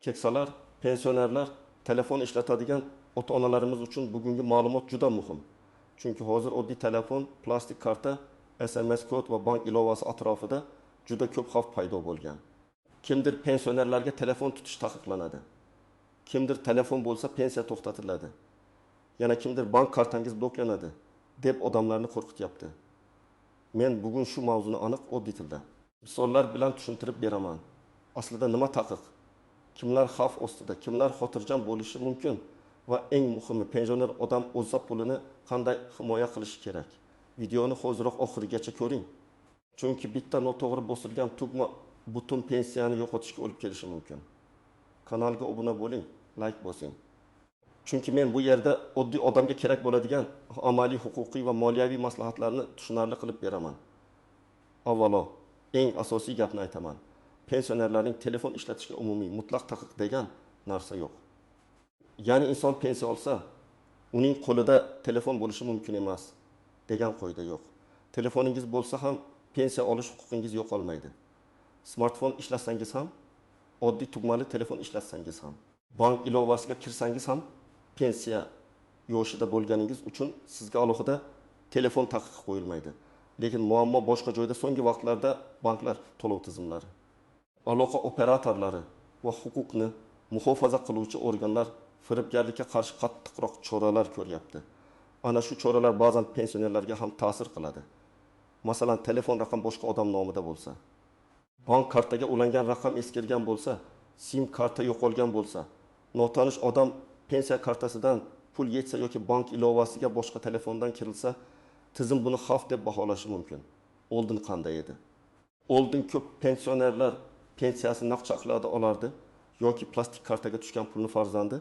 Keksalar, pensionerlar telefon ishlatadigan ota-onalarimiz uchun bugungi ma'lumot juda muhim. Chunki hozir oddiy telefon, plastik karta, SMS kod va bank ilovasi atrofida juda ko'p xavf paydo bo'lgan. Kimdir pensionerlarga telefon tutish taqiqlanadi. Kimdir telefon bo'lsa pensiya to'xtatiladi. Yana kimdir bank kartangiz bloklanadi deb odamlarni qo'rqityapti. Men bugun shu mavzuni aniq oddiy tilda misollar bilan tushuntirib beraman. Aslida nima taqiq? Kimlar xavf ostida, kimlar xotirjam bo'lishi mumkin va eng muhimi pensioner odam o'z pulini qanday himoya qilishi kerak. Videoni hoziroq oxirigacha ko'ring. Chunki bitta noto'g'ri bosilgan tugma butun pensiyani yo'qotishga olib kelishi mumkin. Kanalga obuna bo'ling, like bosing. Chunki men bu yerda oddiy odamga kerak bo'ladigan amaliy, huquqiy va moliyaviy maslahatlarni tushunarli qilib beraman. Avvalo, eng asosiy gapni aytaman. Pensionerlarning telefon ishlatishga umumiy mutlaq taqiq degan narsa yo'q. Ya'ni inson pensiya olsa, uning qo'lida telefon bo'lishi mumkin emas degan qoida yo'q. Telefoningiz bo'lsa ham pensiya olish huquqingiz yo'qolmaydi. Smartfon ishlatsangiz ham, oddiy tugmali telefon ishlatsangiz ham, bank ilovasiga kirsangiz ham pensiya yoshida bo'lganingiz uchun sizga alohida telefon taqiqi qo'yilmaydi. Lekin muammo boshqa joyda. So'nggi vaqtlarda banklar to'lov tizimlari, aloqa operatorlari va huquqni muhofaza qiluvchi organlar firibgarlikka qarshi qattiqroq choralar ko'ryapti. Ana shu choralar ba'zan pensionerlarga ham ta'sir qiladi. Masalan, telefon raqam boshqa odam nomida bo'lsa, bank kartaga ulangan raqam eskirgan bo'lsa, SIM karta yo'qolgan bo'lsa, notanish odam pensiya kartasidan pul yetsa yoki bank ilovasiga boshqa telefondan kirilsa, tizim buni xavf deb baholashi mumkin. Oldin qanday edi? Oldin ko'p pensionerlar pensiyasini naqd chaqlarda olardi yoki plastik kartaga tushgan pulni farzandi,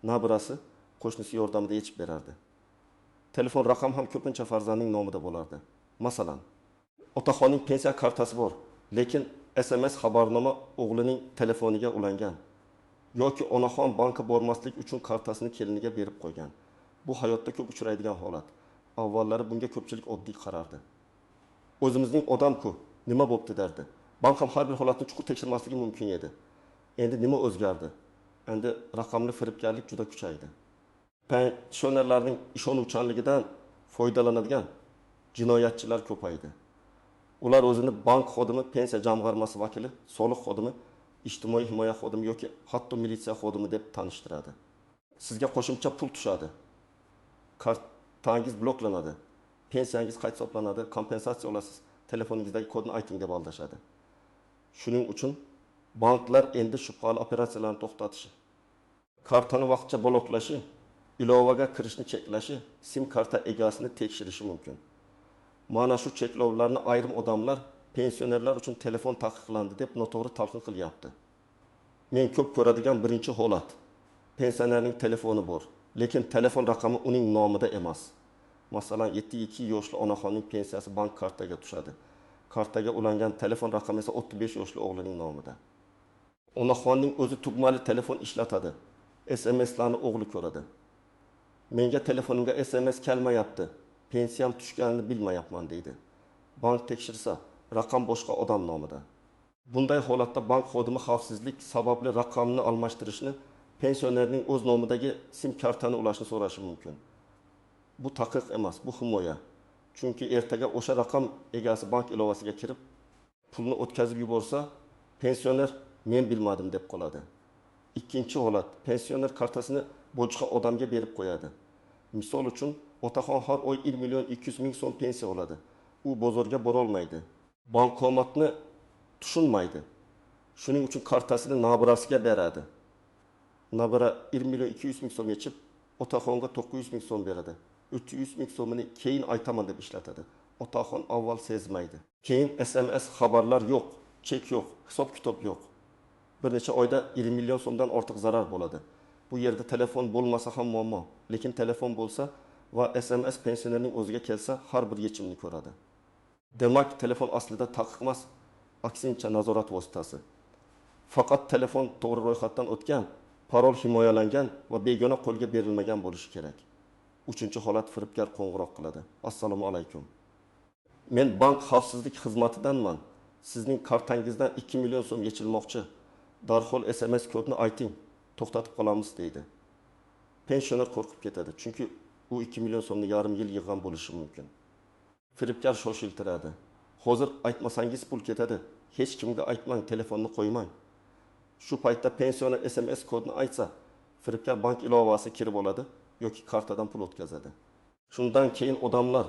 nabirasi, qo'shnisi yordamida yechib berardi. Telefon raqam ham ko'pincha farzandning nomida bo'lardi. Masalan, otaxonning pensiya kartasi bor, lekin SMS xabarnoma o'g'lining telefoniga ulangan. Yoki onaxon banka bormaslik uchun kartasini keliniga berib qo'ygan. Bu hayotda ko'p uchraydigan holat. Avvallari bunga ko'pchilik oddiy qarardi. O'zimizning odam-ku, nima bo'pti derdi. Bank ham har bir holatni chuqur tekshirmasligi mumkin edi. Endi nima o'zgardi? Endi raqamli firibgarlik juda kuchaydi. Pensionerlarning ishonuvchanligidan foydalanadigan jinoyatchilar ko'paydi. Ular o'zini bank xodimi, pensiya jamg'armasi vakili, soliq xodimi, ijtimoiy himoya xodimi yoki hatto militsiya xodimi deb tanishtiradi. Sizga qo'shimcha pul tushadi. Kartangiz bloklanadi. Pensiyangiz qayta hisoblanadi, kompensatsiya olasiz. Telefoningizdagi kodni ayting deb aldashadi. Shuning uchun banklar endi shubhali operatsiyalarni to'xtatishi, kartani vaqtcha bloklashi, ilovaga kirishni cheklashi, SIM karta egasini tekshirishi mumkin. Mana shu cheklovlarni ayrim odamlar pensionerlar uchun telefon taqiqlandi deb noto'g'ri talqin qilyapti. Men ko'p ko'radigan birinchi holat. Pensionerning telefoni bor, lekin telefon raqami uning nomida emas. Masalan, 72 yoshli onaxonning pensiyasi bank kartaga tushadi. Kartaga ulangan telefon raqami esa 35 yoshli o'g'lining nomida. Onaxonning o'zi tugmali telefon ishlatadi. SMSlarni o'g'li ko'radi. Menga telefonimga SMS kelmayapti. Pensiyam tushganini bilmayapman deydi. Bank tekshirsa, raqam boshqa odam nomida. Bunday holatda bank xodimi xavfsizlik sababli raqamni almashtirishni, pensionerning o'z nomidagi SIM kartani ulashni so'rashi mumkin. Bu taqiq emas, bu himoya. Chunki ertaga o'sha raqam egasi bank ilovasiga kirib, pulni o'tkazib yuborsa, pensioner men bilmadim deb qoladi. Ikkinchi holat, pensioner kartasini boshqa odamga berib qo'yadi. Misol uchun, otaxon har oy 1 million 200 ming so'm pensiya oladi. U bozorga bora olmaydi. Bankomatni tushunmaydi. Shuning uchun kartasini nabirasiga beradi. Nabira 1 million 200 ming so'm yechib, otaxonga 900 ming so'm beradi. 300 ming so'mini keyin aytaman deb ishlatadi. Otaxon avval sezmaydi. Keyin SMS xabarlar yo'q, chek yo'q, hisob kitob yo'q. Bir necha oyda 20 million so'mdan ortiq zarar bo'ladi. Bu yerda telefon bo'lmasa ham muammo, lekin telefon bo'lsa va SMS pensionerning o'ziga kelsa, har bir yechimni ko'radi. Demak, telefon aslida taqiq emas, aksincha nazorat vositasi. Faqat telefon to'g'ri ro'yxatdan o'tgan, parol himoyalangan va begona qo'lga berilmagan bo'lishi kerak. Uchinchi holat, firibgar qo'ng'iroq qiladi. Assalomu alaykum. Men bank xavfsizlik xizmatidanman. Sizning kartangizdan 2 million so'm yechilmoqchi. darhol SMS kodini ayting, to'xtatib qolamiz deydi. Pensioner qo'rqib ketadi, chunki u 2 million so'mni yarim yil yig'gan bo'lishi mumkin. Firibgar shoshiltiradi. Hozir aytmasangiz pul ketadi. Hech kimga aytmang, telefonni qo'ymang. Shu paytda pensioner SMS kodini aytsa, firibgar bank ilovasi kirib oladi yoki kartadan pul o'tkazadi. Shundan keyin odamlar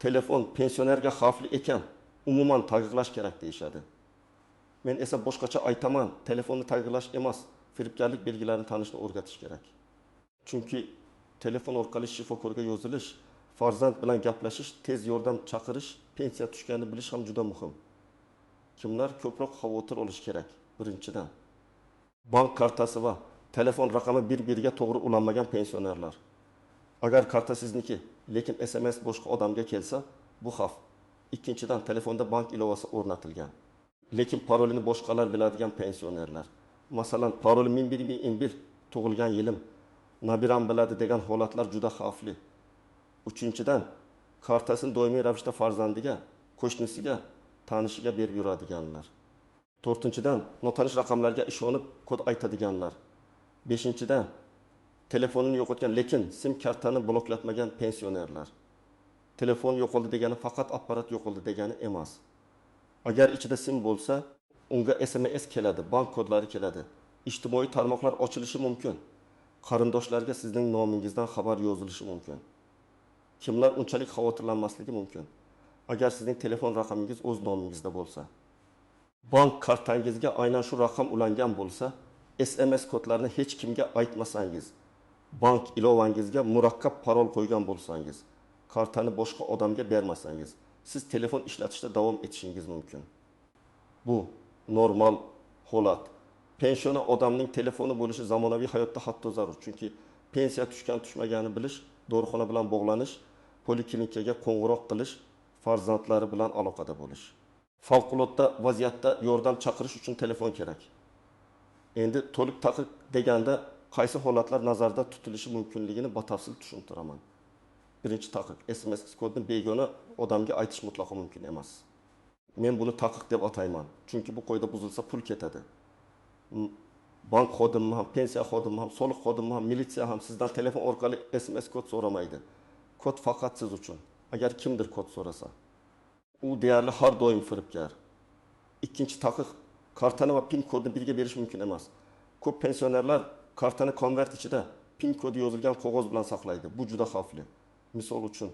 telefon pensionerga xavfli ekan, umuman taqiqlash kerak deyishadi. Men esa boshqacha aytaman, telefonni taqiqlash emas, firibgarlik belgilarini tanishni o'rgatish kerak. Chunki telefon orqali shifokorga yozilish, farzand bilan gaplashish, tez yordam chaqirish, pensiya tushganini bilish ham juda muhim. Kimlar ko'proq xavotir olish kerak? Birinchidan, bank kartasi va telefon raqami bir-biriga to'g'ri ulanmagan pensionerlar. Agar karta sizniki, lekin SMS boshqa odamga kelsa, bu xavf. Ikkinchidan, telefonda bank ilovasi o'rnatilgan, lekin parolini boshqalar biladigan pensionerlar. Masalan, parol 1111, tug'ilgan yilim, nabiram biladi degan holatlar juda xavfli. Uchinchidan, kartasini doimiy ravishda farzandiga, qo'shnisiga, tanishiga berib yuradiganlar. To'rtinchidan, notanish raqamlarga ishonib kod aytadiganlar. Beshinchidan, telefonini yo'qotgan lekin sim kartani bloklatmagan pensionerlar. Telefon yo'qoldi degani faqat apparat yo'qoldi degani emas. Agar ichida sim bo'lsa, unga SMS keladi, bank kodlari keladi. Ijtimoiy tarmoqlar ochilishi mumkin. Qarindoshlarga sizning nomingizdan xabar yozilishi mumkin. Kimlar unchalik xavotirlanmasligi mumkin? Agar sizning telefon raqamingiz o'z nomingizda bo'lsa, bank kartangizga aynan shu raqam ulangan bo'lsa, SMS kodlarini hech kimga aytmasangiz, bank ilovangizga murakkab parol qo'ygan bo'lsangiz, kartani boshqa odamga bermasangiz, siz telefon ishlatishda davom etishingiz mumkin. Bu normal holat. Pensioner odamning telefoni bo'lishi zamonaviy hayotda hatto zarur. Chunki pensiya tushgan tushmagani bilish, dorixona bilan bog'lanish, poliklinikaga qo'ng'iroq qilish, farzandlari bilan aloqada bo'lish. Favqulodda vaziyatda yordam chaqirish uchun telefon kerak. Endi to'liq taqiq deganda qaysi holatlar nazarda tutilishi mumkinligini batafsil tushuntiraman. Birinchi taqiq, SMS kodni begona odamga aytish mutlaqo mumkin emas. Men buni taqiq deb atayman, chunki bu qoida buzilsa pul ketadi. Bank xodimi ham, pensiya xodimi ham, soliq xodimi ham, militsiya ham sizdan telefon orqali SMS kod so'ramaydi. Kod faqat siz uchun. Agar kimdir kod so'rasa, u deyarli har doim firibgar. Ikkinchi taqiq, kartani va PIN kodni birga berish mumkin emas. Ko'p pensionerlar kartani konvert ichida PIN kodi yozilgan qog'oz bilan saqlaydi. Bu juda xavfli. Misol uchun,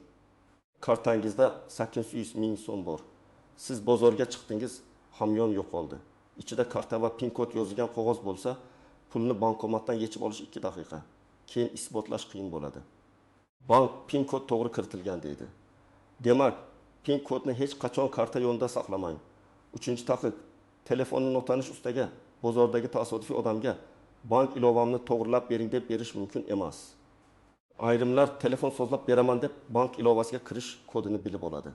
kartangizda 800 ming so'm bor. Siz bozorga chiqdingiz, hamyon yo'qoldi. Ichida karta va PIN kod yozilgan qog'oz bo'lsa, pulni bankomatdan yechib olish 2 daqiqa. Keyin isbotlash qiyin bo'ladi. Bank PIN kod to'g'ri kiritilgan deydi. Demak, PIN kodni hech qachon karta yonida saqlamang. Uchinchi taqiq, telefonni notanish ustaga, bozordagi tasodifiy odamga bank ilovamni to'g'rilab bering deb berish mumkin emas. Ayrimlar telefon sozlab beraman deb bank ilovasiga kirish kodini bilib oladi.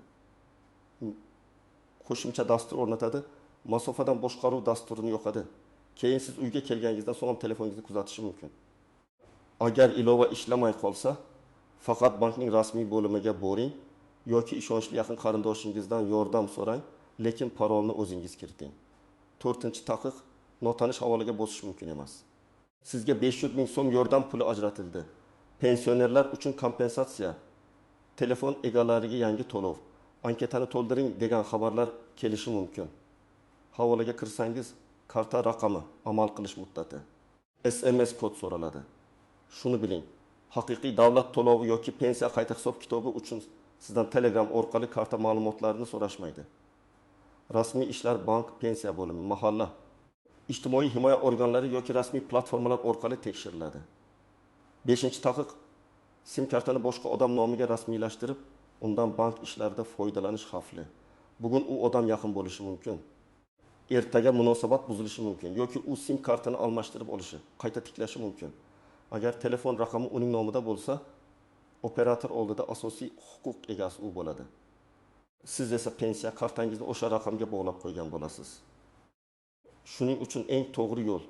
Qo'shimcha dastur o'rnatadi, masofadan boshqaruv dasturini yo'qadi. Keyin siz uyga kelganingizda so'ng telefoningizni kuzatishi mumkin. Agar ilova ishlamay qolsa, faqat bankning rasmiy bo'limiga boring yoki ishonchli yaqin qarindoshingizdan yordam so'rang, lekin parolni o'zingiz kiriting. To'rtinchi taqiq, notanish havolaga bosish mumkin emas. Sizga 500 ming so'm yordam puli ajratildi. Pensionerlar uchun kompensatsiya, telefon egalariga yangi to'lov, anketani to'ldiring degan xabarlar kelishi mumkin. Havolaga kirsangiz, karta raqami, amal qilish muddati, SMS kod so'raladi. Shuni biling, haqiqiy davlat to'lovi yoki pensiya qayta hisob kitobi uchun sizdan Telegram orqali karta ma'lumotlarini so'rashmaydi. Rasmiy ishlar bank, pensiya bo'limi, mahalla, ijtimoiy himoya organlari yoki rasmiy platformalar orqali tekshiriladi. 5-taqiq, sim kartani boshqa odam nomiga rasmiylashtirib, undan bank ishlarida foydalanish xavfli. Bugun u odam yaqin bo'lishi mumkin. Ertaga munosabat buzilishi mumkin yoki u sim kartini almashtirib olishi, qayta tiklashi mumkin. Agar telefon raqami uning nomida bo'lsa, operator oldida asosiy huquq egasi u bo'ladi. Siz esa pensiya kartangizni o'sha raqamga bog'lab qo'ygan bo'lasiz. Shuning uchun eng to'g'ri yo'l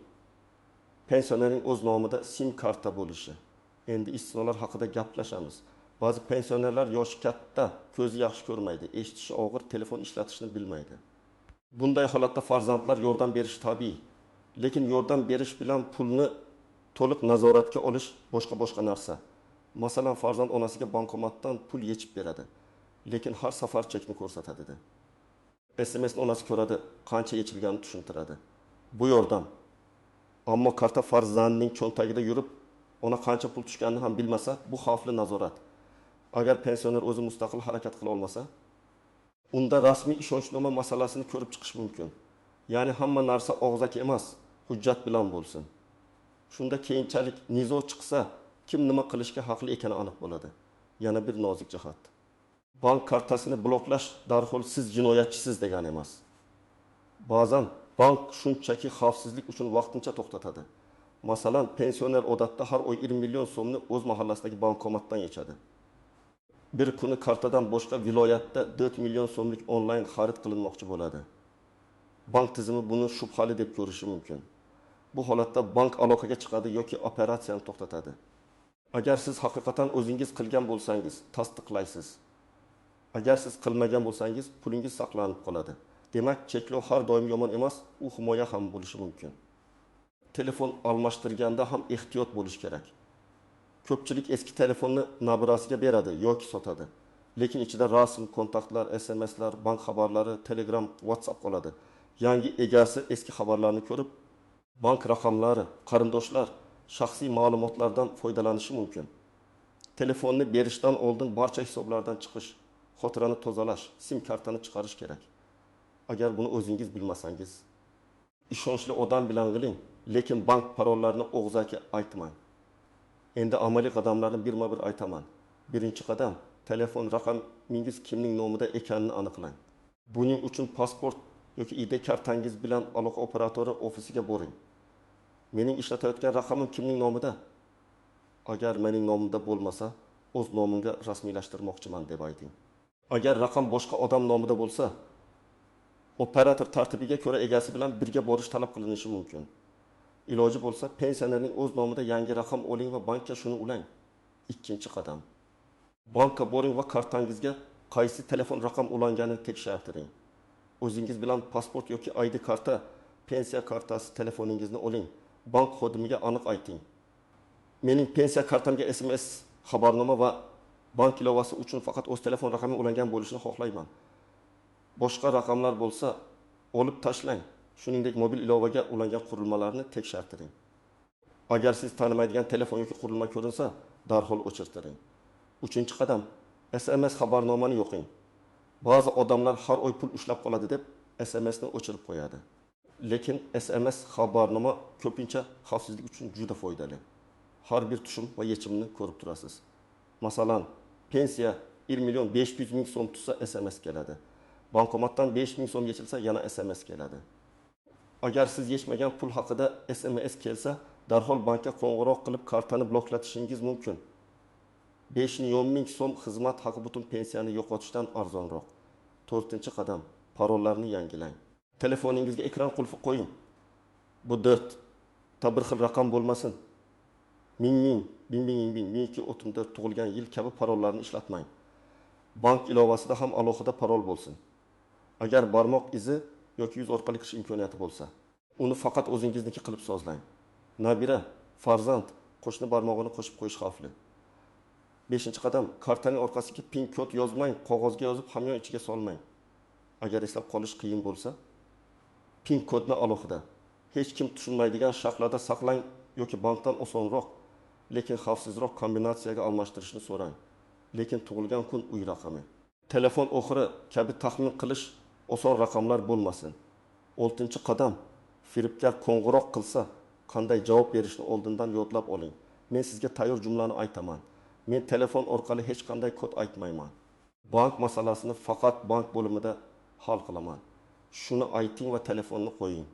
pensionerning o'z nomida sim karta bo'lishi. Endi istisnolar haqida gaplashamiz. Ba'zi pensionerlar yoshi katta, ko'zi yaxshi ko'rmaydi, eshitishi og'ir, telefon ishlatishni bilmaydi. Bunday holatda farzandlar yordam berishi tabiiy. Lekin yordam berish bilan pulni to'liq nazoratga olish boshqa narsa. Masalan, farzand onasiga bankomatdan pul yechib beradi, lekin har safar chekni ko'rsatadi dedi. SMSni onasi ko'radi, qancha yechilganini tushuntiradi. Bu yordam. Ammo karta farzandining cho'ntagida yurib, ona qancha pul tushganini ham bilmasa, bu xavfli nazorat. Agar pensioner o'zi mustaqil harakat qila olmasa, unda rasmiy ishonchnoma masalasini ko'rib chiqish mumkin. Ya'ni hamma narsa og'zaki emas, hujjat bilan bo'lsin. Shunda keyinchalik nizo chiqsa, kim nima qilishga haqli ekani aniq bo'ladi. Yana bir nozik jihat. Bank kartasini bloklash darhol siz jinoyatchisiz degani emas. Ba'zan bank shunchaki xavfsizlik uchun vaqtincha to'xtatadi. Masalan, pensioner odatda har oy 20 million so'mni o'z mahallasidagi bankomatdan yechadi. Bir kuni kartadan boshqa viloyatda 4 million so'mlik onlayn xarid qilinmoqchi bo'ladi. Bank tizimi buni shubhali deb ko'rishi mumkin. Bu holatda bank aloqaga chiqadi yoki operatsiyani to'xtatadi. Agar siz haqiqatan o'zingiz qilgan bo'lsangiz, tasdiqlaysiz. Agar siz qilmagan bo'lsangiz, pulingiz saqlanib qoladi. Demak, cheklov har doim yomon emas, u himoya ham bo'lishi mumkin. Telefon almashtirganda ham ehtiyot bo'lish kerak. Ko'pchilik eski telefonni nabirasiga beradi yoki sotadi. Lekin ichida rasm, kontaktlar, SMSlar, bank xabarlari, Telegram, WhatsApp qoladi. Yangi egasi eski xabarlarni ko'rib, bank raqamlari, qarindoshlar, shaxsiy ma'lumotlardan foydalanishi mumkin. Telefonni berishdan oldin barcha hisoblardan chiqish, xotirani tozalash, sim kartani chiqarish kerak. Agar buni o'zingiz bilmasangiz, ishonchli odam bilan qiling, lekin bank parollarini og'zaki aytmang. Endi amaliy qadamlarni birma-bir aytaman. Birinchi qadam, telefon raqamingiz kimning nomida ekanini aniqlang. Buning uchun pasport yoki ID kartangiz bilan aloqa operatori ofisiga boring. Mening ishlatayotgan raqamim kimning nomida? Agar mening nomimda bo'lmasa, o'z nomimga rasmiylashtirmoqchiman deb ayting. Agar raqam boshqa odam nomida bo'lsa, operator tartibiga ko'ra egasi bilan birga borish talab qilinishi mumkin. Iloji bo'lsa, pensionerning o'z nomida yangi raqam oling va bankka shuni ulang. Ikkinchi qadam. Bankka boring va kartangizga qaysi telefon raqam ulanganini tekshirtiring. O'zingiz bilan pasport yoki ID karta, pensiya kartasi telefoningizni oling. Bank xodimiga aniq ayting. Mening pensiya kartamga SMS xabarnoma va bank ilovasi uchun faqat o'z telefon raqamim ulangan bo'lishini xohlayman. Boshqa raqamlar bo'lsa, olib tashlang. Shuningdek, mobil ilovaga ulangan qurilmalarni tekshirtiring. Agar siz tanimaydigan telefon yoki qurilma ko'rinsa, darhol o'chirtiring. Uchinchi qadam, SMS xabarnomani yo'qing. Ba'zi odamlar har oy pul ushlab qoladi deb SMSni o'chirib qo'yadi. Lekin SMS xabarnoma ko'pincha xavfsizlik uchun juda foydali. Har bir tushum va yechimni ko'rib turasiz. Masalan, pensiya 1 million 500 ming so'm tutsa SMS keladi. Bankomatdan 5 ming so'm yechilsa yana SMS keladi. Agar siz yechmagan pul haqida SMS kelsa, darhol bankka qo'ng'iroq qilib kartani bloklatishingiz mumkin. 5 ming so'm xizmat haqi butun pensiyani yo'qotishdan arzonroq. 4-qadam, parollarni yangilang. Telefoningizga ekran qulfi qo'ying. Bu 4 ta bir xil raqam bo'lmasin. Ming, 1234 tug'ilgan yil kabi parollarni ishlatmang. Bank ilovasida ham alohida parol bo'lsin. Agar barmoq izi yoki yuz orqali kirish imkoniyati bo'lsa, uni faqat o'zingizniki qilib sozlang. Nabira, farzand, qo'shni barmog'ini qo'shib qo'yish xavfli. 5-qadam, kartaning orqasiga pin kod yozmang, qog'ozga yozib hamyon ichiga solmang. Agar eslab qolish qiyin bo'lsa, pin kodni alohida, hech kim tushunmaydigan shaklda saqlang yoki bankdan osonroq, lekin xavfsizroq kombinatsiyaga almashtirishni so'rang. Lekin tug'ilgan kun uy raqami, telefon oxiri kabi taxmin qilish oson raqamlar bo'lmasin. 6-qadam, firibgar qo'ng'iroq qilsa, qanday javob berishni oldindan yodlab oling. Men sizga tayyor jumlani aytaman. Men telefon orqali hech qanday kod aytmayman. Bank masalasini faqat bank bo'limida hal qilaman. Shuni ayting va telefonni qo'ying.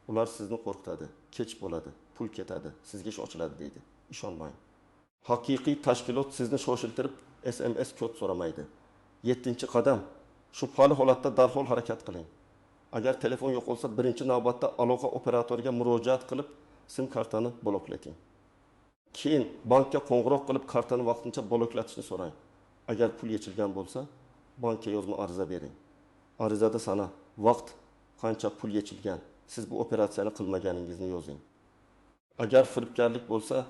Ular sizni qo'rqitadi, kech bo'ladi, pul ketadi, sizga ish ochiladi deydi. Ishonmang. Haqiqiy tashkilot sizni shoshiltirib SMS kod so'ramaydi. 7-qadam, shubhali holatda darhol harakat qiling. Agar telefon yo'qolsa, birinchi navbatda aloqa operatoriga murojaat qilib, sim kartani bloklating. Keyin bankka qo'ng'iroq qilib kartani vaqtincha bloklatishni so'rang. Agar pul yechilgan bo'lsa, bankka yozma ariza bering. Arizada sana, vaqt, qancha pul yechilgan, siz bu operatsiyani qilmaganingizni yozing. Agar firibgarlik bo'lsa,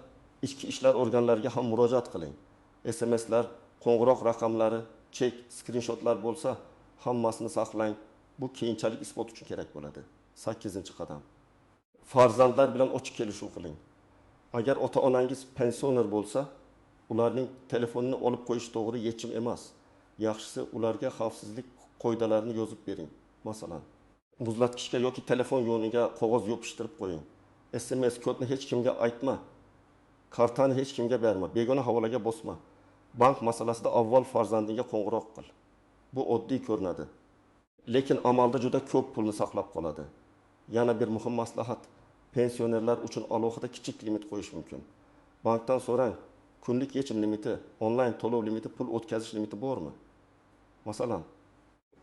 ichki ishlar organlariga ham murojaat qiling. SMSlar, qo'ng'iroq raqamlari, chek, skrinshotlar bo'lsa, hammasini saqlang. Bu keyinchalik isbot uchun kerak bo'ladi. 8-qadam. Farzandlar bilan ochiq kelishuv qiling. Agar ota-onangiz pensioner bo'lsa, ularning telefonini olib qo'yish to'g'ri yechim emas. Yaxshisi ularga xavfsizlik qoidalarini yozib bering. Masalan, muzlatgichga yoki telefon yoniga qog'oz yopishtirib qo'ying. SMS kodni hech kimga aytma. Kartani hech kimga berma, begona havolaga bosma. Bank masalasida avval farzandingga qo'ng'iroq qil. Bu oddiy ko'rinadi, lekin amalda juda ko'p pulni saqlab qoladi. Yana bir muhim maslahat, pensionerlar uchun alohida kichik limit qo'yish mumkin. Bankdan so'rang, kunlik yechim limiti, onlayn to'lov limiti, pul o'tkazish limiti bormi? Masalan,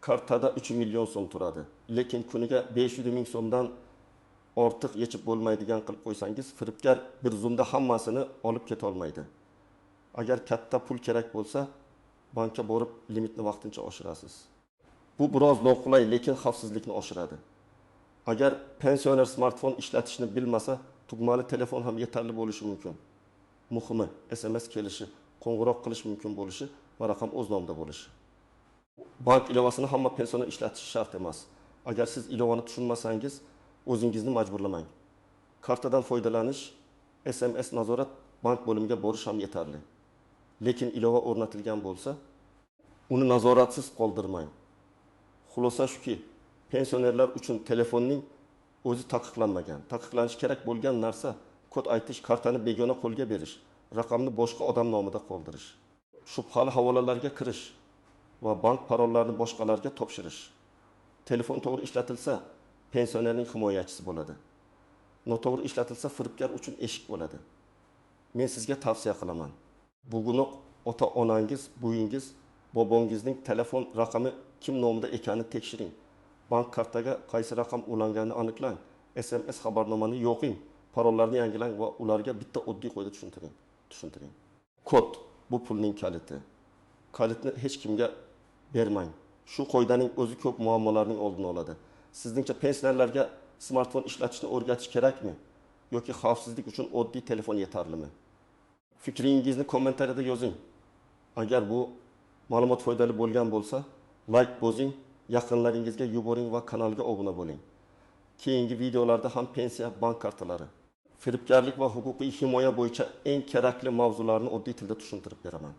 kartada 3 million so'm turadi, lekin kuniga 500 ming so'mdan ortiq yechib bo'lmaydigan qilib qo'ysangiz, firibgar bir zumda hammasini olib keta olmaydi. Agar katta pul kerak bo'lsa, bankka borib limitni vaqtincha oshirasiz. Bu biroz noqulay, lekin xavfsizlikni oshiradi. Agar pensioner smartfon ishlatishni bilmasa, tugmali telefon ham yetarli bo'lishi mumkin. Muhimi, SMS kelishi, qo'ng'iroq qilish mumkin bo'lishi va raqam o'z nomida bo'lishi. Bank ilovasini hamma pensioner ishlatishi shart emas. Agar siz ilovani tushunmasangiz, o'zingizni majburlamang. Kartadan foydalanish, SMS nazorat, bank bo'limiga borish ham yetarli. Lekin ilova o'rnatilgan bo'lsa, uni nazoratsiz qoldirmang. Xulosa shuki, pensionerlar uchun telefonning o'zi taqiqlanmagan. Taqiqlanishi kerak bo'lgan narsa kod aytish, kartani begona qo'lga berish, raqamni boshqa odam nomida qoldirish, shubhali havolalarga kirish va bank parollarini boshqalarga topshirish. Telefon to'g'ri ishlatilsa, pensionerning himoyachisi bo'ladi. Noto'g'ri ishlatilsa, firibgar uchun eshik bo'ladi. Men sizga tavsiya qilaman. Bugunoq ota-onangiz, buyingiz, bobongizning telefon raqami kim nomida ekanini tekshiring. Bank kartaga qaysi raqam ulanganini aniqlang. SMS xabarnomani yo'qing, parollarni yangilang va ularga bitta oddiy qo'yda tushuntiring. Kod bu pulning kaliti. Kalitni hech kimga bermang. Shu qoidaning o'zi ko'p muammolarning oldini oladi. Sizningcha pensionerlarga smartfon ishlatishni o'rgatish kerakmi? Yoki xavfsizlik uchun oddiy telefon yetarlimi? Fikringizni kommentariyada yozing. Agar bu ma'lumot foydali bo'lgan bo'lsa, like bosing, yaqinlaringizga yuboring va kanalga obuna bo'ling. Keyingi videolarda ham pensiya, bank kartalari, firibgarlik va huquqiy himoya bo'yicha eng kerakli mavzularni oddiy tilda tushuntirib beraman.